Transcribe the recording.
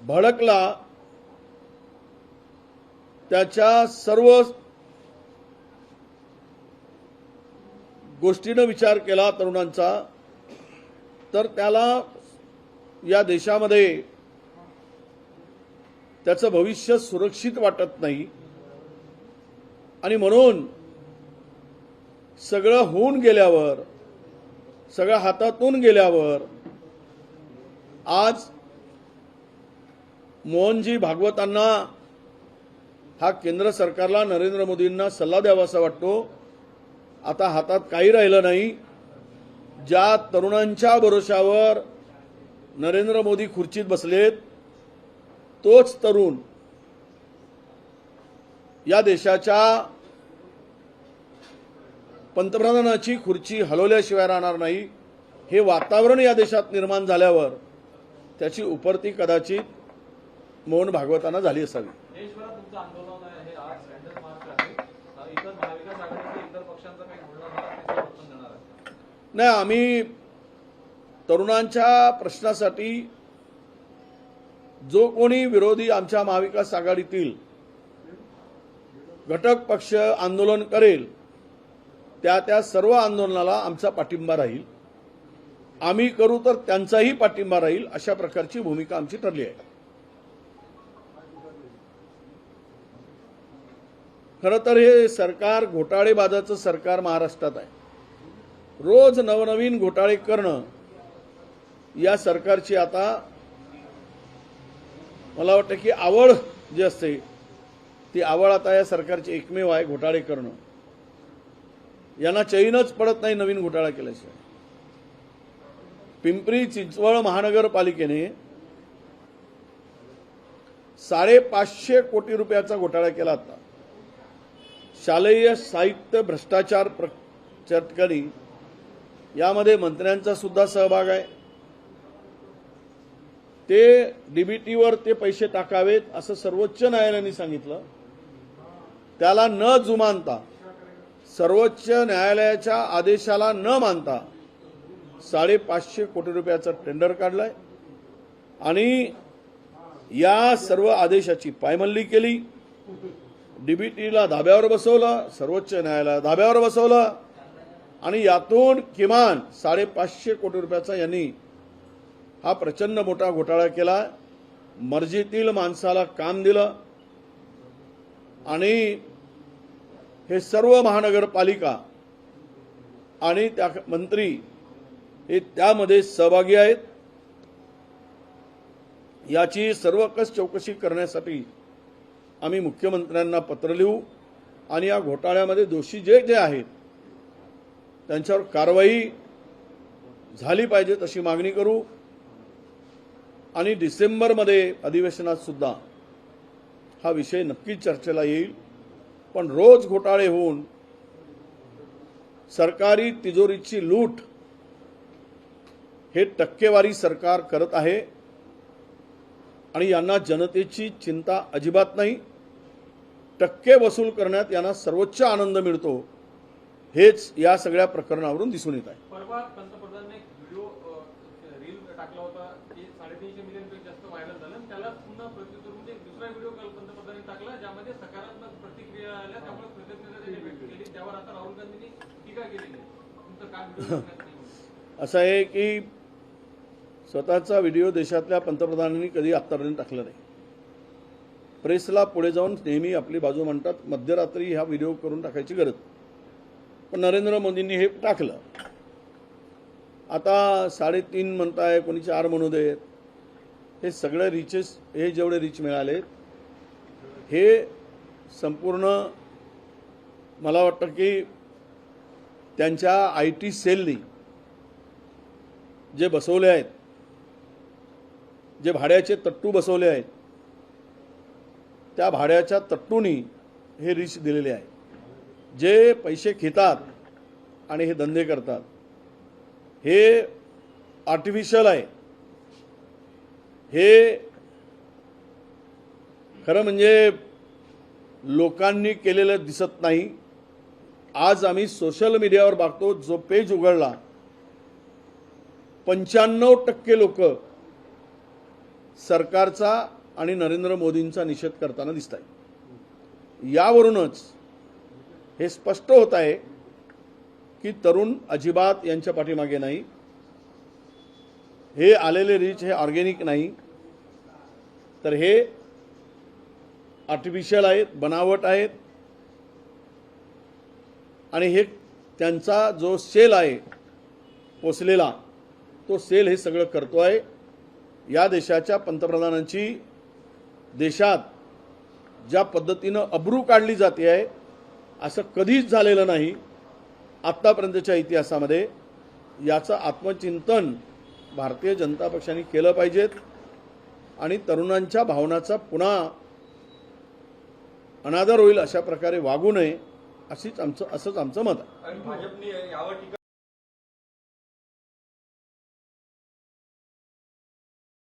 भडकला त्याच्या सर्व गोष्टींना विचार केला तरुणांचा, तर त्याला या देशामध्ये त्याचं भविष्य सुरक्षित वाटत नाही आणि म्हणून सगळं होऊन गेल्यावर, सगळं हातातून गेल्यावर आज मोहनजी भागवतांना हा केंद्र सरकारला, नरेंद्र मोदींना सल्ला द्यावासा वाटतो। आता हातात काही राहिलं नाही। ज्या तरुणांच्या भरोशावर नरेंद्र मोदी खुर्चीत बसलेत, तोच तरुण या देशाच्या पंतप्रधानाची खुर्ची हलवल्याशिवाय राहणार नाही। हे वातावरण या देशात निर्माण झाल्यावर त्याची उपरती कदाचित मोहन भागवतांना झाली असावी। देशभरात तुमचं आंदोलन आहे, आज स्टँडर्ड मार्च आहे, इतर महाविकास आघाडीचे इतर पक्षांचं काही बोलणं झालं ते देणार आहे? नाही, आम्ही तरुणांच्या प्रश्नासाठी जो कोणी विरोधी आमच्या महाविकास आघाडीतील घटक पक्ष आंदोलन करेल त्या सर्व आंदोलनाला आमचा पाठिंबा राहील। आम्ही करू तर त्यांचाही पाठिंबा राहील, अशा प्रकारची भूमिका आमची ठरली आहे। खरं तर हे सरकार घोटाळेबाजाचं सरकार महाराष्ट्रात आहे। रोज नवनवीन घोटाळे करणं या सरकारची आता मला वाटतं की आवड जी असते ती आवड आता या सरकारची एकमेव आहे, घोटाळे करणं। यांना चैनच पडत नाही नवीन घोटाळा केल्याशिवाय। पिंपरी चिंचवड महानगरपालिकेने 550 कोटी रुपयाचा घोटाळा केला होता। शालेय साहित्य भ्रष्टाचार प्रकरणी यामध्ये मंत्र्यांचा सुद्धा सहभाग आहे। ते डीबीटीवर ते पैसे टाकावेत असं सर्वोच्च न्यायालयाने सांगितलं। त्याला न जुमानता, सर्वोच्च न्यायालयाच्या आदेशाला न मानता 550 कोटी रुपयाचा टेंडर काढलाय आणि या सर्व आदेशाची पायमल्ली केली। डीबीटीला धाब्यावर बसवलं, सर्वोच्च न्यायालयाला धाब्यावर बसवलं आणि यातून किमान 550 कोटी रुपयाचा यांनी हा प्रचंड मोठा घोटाळा केला। मर्जीतील माणसाला काम दिलं आणि हे सर्व महानगरपालिका आणि त्या मंत्री हे त्यामध्ये सहभागी आहेत। याची सर्वकष चौकशी करण्यासाठी आम्ही मुख्यमंत्र्यांना पत्र लिहू आणि या घोटाळ्यामध्ये दोषी जे जे आहेत त्यांच्यावर कारवाई झाली पाहिजे तशी मागणी करू आणि डिसेंबरमध्ये अधिवेशनात सुद्धा हा विषय नक्कीच चर्चेला येईल। पण रोज घोटाळे होऊन सरकारी तिजोरीची लूट हे टक्केवारी सरकार करत आहे आणि यांना जनतेची चिंता अजिबात नाही। टक्के वसूल करण्यात यांना सर्वोच्च आनंद मिळतो, हेच या सगळ्या प्रकरणावरून दिसून येत आहे। परवा पंतप्रधानांनी एक व्हिडिओ रील टाकला होता की 350 मिलियन पेक्षा जास्त व्हायरल झालं, त्याला पुन्हा प्रत्युत्तर म्हणजे दुसरा व्हिडिओ काल पंतप्रधानांनी टाकला ज्यामध्ये सकारात्मक प्रतिक्रिया आल्या, त्यामुळे कृतज्ञता त्यांनी व्यक्त केली। त्यावर आता राहुल गांधींनी टीका केली आहे। तुमचं काय व्हिडिओ असं आहे की स्वतःचा व्हिडिओ देशातल्या पंतप्रधानांनी कधी आतापर्यंत टाकला नाही। प्रेसला पुढे जाऊन नेहमी आपली बाजू मांडतात, मध्यरात्री हा व्हिडिओ करून टाकायची गरज, पण नरेंद्र मोदींनी हे टाकलं। आता 3.5 म्हणताय, कोणी 4 म्हणू देत। हे सगळे रिचेस, हे जेवढे रिच मिळाले हे संपूर्ण मला वाटतं की त्यांच्या IT सेलनी जे बसवले आहेत, जे भाड्याचे तट्टू बसवले आहेत, त्या भाड्याच्या तट्टूनी हे रिच दिलेले आहे। जे पैसे घेतात आणि हे धंदे करतात हे आर्टिफिशियल आहे। हे खरं म्हणजे लोकांनी केलेलं दिसत नाही। आज आम्ही सोशल मीडियावर बघतो, जो पेज उघडला 95% लोक सरकारचा आणि नरेंद्र मोदींचा निषेध करताना दिसत आहे. यावरूनच हे स्पष्ट होत आहे की तरुण अजिबात यांच्या पाठीमागे नाही. हे आलेले रीच हे ऑर्गेनिक नाही, तर हे आर्टिफिशियल आहेत, बनावट आहेत. आणि हे त्यांचा जो सेल आहे पोचलेला, तो सेल हे सगळं करतो आहे. या देशाच्या पंतप्रधानांची देशात ज्या पद्धतीनं अब्रू काढली जाते आहे असं कधीच झालेलं नाही आत्तापर्यंतच्या इतिहासामध्ये. याचं आत्मचिंतन भारतीय जनता पक्षाने केलं पाहिजेत आणि तरुणांच्या भावनाचा पुन्हा अनादर होईल अशा प्रकारे वागू नये असंच आमचं मत आहे. आणि भाजपने यावर टीका